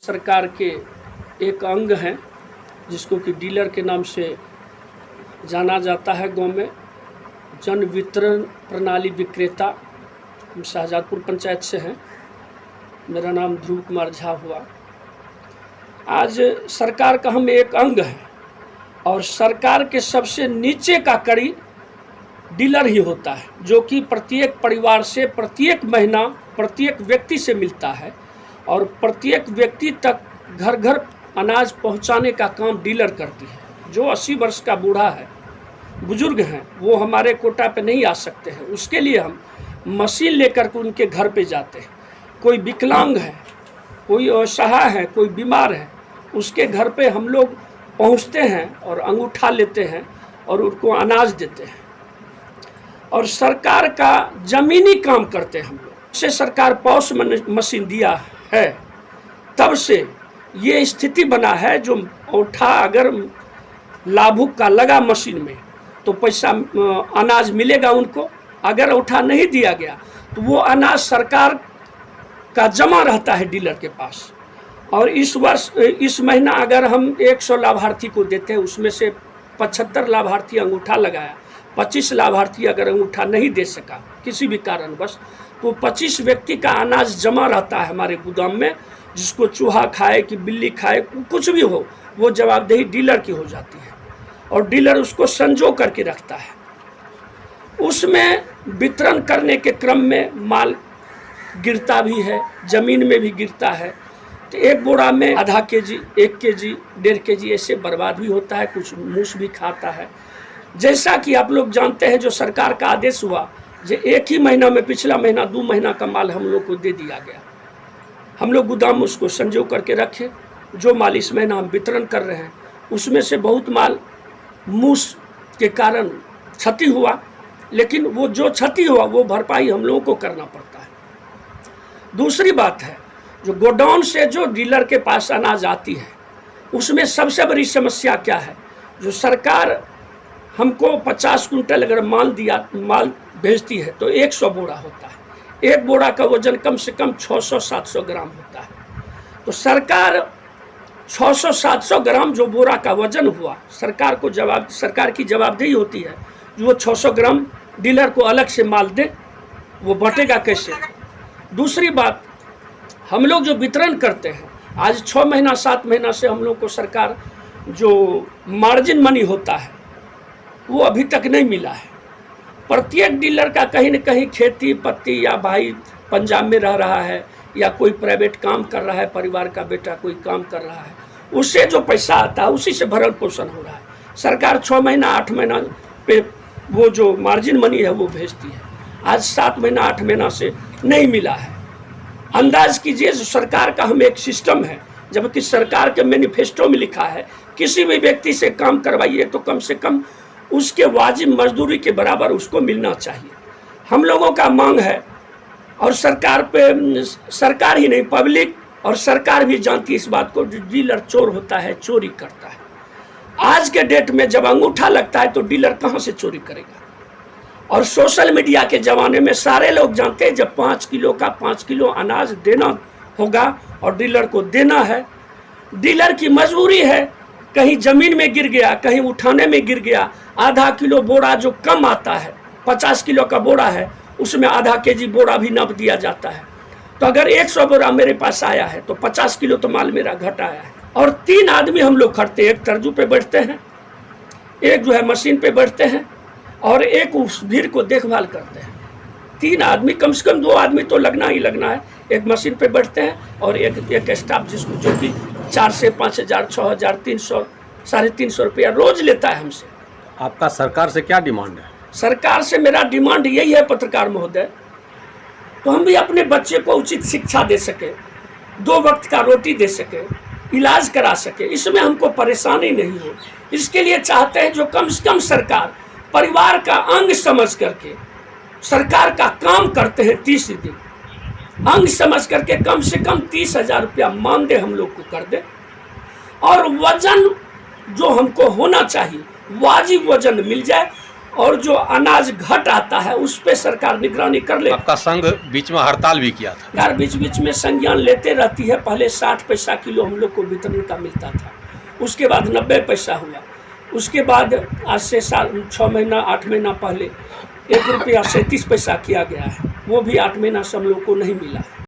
सरकार के एक अंग हैं जिसको कि डीलर के नाम से जाना जाता है। गांव में जन वितरण प्रणाली विक्रेता, हम शाहजादपुर पंचायत से हैं। मेरा नाम ध्रुव कुमार झा हुआ। आज सरकार का हम एक अंग है और सरकार के सबसे नीचे का कड़ी डीलर ही होता है, जो कि प्रत्येक परिवार से प्रत्येक महीना प्रत्येक व्यक्ति से मिलता है और प्रत्येक व्यक्ति तक घर घर अनाज पहुंचाने का काम डीलर करती है। जो 80 वर्ष का बूढ़ा है, बुजुर्ग हैं, वो हमारे कोटा पे नहीं आ सकते हैं। उसके लिए हम मशीन लेकर के उनके घर पे जाते हैं। कोई विकलांग है, कोई असहाय है, कोई बीमार है, उसके घर पे हम लोग पहुंचते हैं और अंगूठा लेते हैं और उनको अनाज देते हैं और सरकार का ज़मीनी काम करते हैं हम लोग। से सरकार पॉस मशीन दिया है, तब से ये स्थिति बना है। जो औठा अगर लाभुक का लगा मशीन में तो पैसा अनाज मिलेगा उनको। अगर औठा नहीं दिया गया तो वो अनाज सरकार का जमा रहता है डीलर के पास। और इस महीना अगर हम 100 लाभार्थी को देते हैं, उसमें से 75 लाभार्थी अंगूठा लगाया, 25 लाभार्थी अगर अंगूठा नहीं दे सका किसी भी कारणवश, तो 25 व्यक्ति का अनाज जमा रहता है हमारे गोदाम में। जिसको चूहा खाए कि बिल्ली खाए, कुछ भी हो, वो जवाबदेही डीलर की हो जाती है और डीलर उसको संजो करके रखता है। उसमें वितरण करने के क्रम में माल गिरता भी है, ज़मीन में भी गिरता है। तो एक बोरा में आधा केजी, 1 केजी, 1.5 केजी ऐसे बर्बाद भी होता है। कुछ मूस भी खाता है। जैसा कि आप लोग जानते हैं, जो सरकार का आदेश हुआ, जो एक ही महीना में, पिछला महीना 2 महीना का माल हम लोग को दे दिया गया। हम लोग गोदाम उसको संजो करके रखे। जो माल इस महीना हम वितरण कर रहे हैं, उसमें से बहुत माल मूस के कारण क्षति हुआ, लेकिन वो जो क्षति हुआ वो भरपाई हम लोगों को करना पड़ता है। दूसरी बात है, जो गोडाउन से जो डीलर के पास अनाज आती है, उसमें सबसे बड़ी समस्या क्या है? जो सरकार हमको 50 कुंटल अगर माल भेजती है तो 100 बोरा होता है। एक बोरा का वजन कम से कम 600-700 ग्राम होता है। तो सरकार 600-700 ग्राम जो बोरा का वजन हुआ, सरकार की जवाबदेही होती है। वो 600 ग्राम डीलर को अलग से माल दे, वो बटेगा कैसे? दूसरी बात, हम लोग जो वितरण करते हैं, आज 6 महीना 7 महीना से हम लोग को सरकार जो मार्जिन मनी होता है वो अभी तक नहीं मिला है। प्रत्येक डीलर का कहीं न कहीं खेती पत्ती, या भाई पंजाब में रह रहा है, या कोई प्राइवेट काम कर रहा है, परिवार का बेटा कोई काम कर रहा है, उससे जो पैसा आता है उसी से भरण पोषण हो रहा है। सरकार 6 महीना 8 महीना पे वो जो मार्जिन मनी है वो भेजती है। आज 7 महीना 8 महीना से नहीं मिला है। अंदाज कीजिए, सरकार का हम एक सिस्टम है, जबकि सरकार के मैनिफेस्टो में लिखा है किसी भी व्यक्ति से काम करवाइए तो कम से कम उसके वाजिब मजदूरी के बराबर उसको मिलना चाहिए। हम लोगों का मांग है और सरकार ही नहीं, पब्लिक और सरकार भी जानती है इस बात को। डीलर चोर होता है, चोरी करता है। आज के डेट में जब अंगूठा लगता है तो डीलर कहाँ से चोरी करेगा? और सोशल मीडिया के ज़माने में सारे लोग जानते हैं, जब 5 किलो का 5 किलो अनाज देना होगा और डीलर को देना है, डीलर की मजबूरी है। कहीं ज़मीन में गिर गया, कहीं उठाने में गिर गया, आधा किलो बोरा जो कम आता है, 50 किलो का बोरा है, उसमें आधा केजी बोरा भी नाप दिया जाता है। तो अगर 100 बोरा मेरे पास आया है तो 50 किलो तो माल मेरा घट आया है। और 3 आदमी हम लोग खड़ते हैं, एक तर्जू पे बैठते हैं, एक जो है मशीन पे बैठते हैं और एक उस भीड़ को देखभाल करते हैं। 3 आदमी, कम से कम 2 आदमी तो लगना ही लगना है। एक मशीन पे बैठते हैं और एक स्टाफ जिसको जो कि 4 से 5,000, 6,000, 300, 350 रुपया रोज लेता है हमसे। आपका सरकार से क्या डिमांड है? सरकार से मेरा डिमांड यही है, पत्रकार महोदय, तो हम भी अपने बच्चे को उचित शिक्षा दे सके, 2 वक्त का रोटी दे सके, इलाज करा सके, इसमें हमको परेशानी नहीं हो। इसके लिए चाहते हैं जो कम से कम सरकार परिवार का अंग समझ करके सरकार का काम करते हैं, 30 दिन अंग समझ करके कम से कम 30,000 रुपया मानदेय हम लोग को कर दे। और वजन जो हमको होना चाहिए, वाजिब वजन मिल जाए और जो अनाज घट आता है उस पे सरकार निगरानी कर ले। आपका संघ बीच में हड़ताल भी किया था। यार बीच बीच में संज्ञान लेते रहती है। पहले 60 पैसा किलो हम लोग को वितरण का मिलता था, उसके बाद 90 पैसा हुआ, उसके बाद आज से 6 महीना 8 महीना पहले 1 रुपया 37 पैसा किया गया है, वो भी 8 महीना से हम लोग को नहीं मिला है।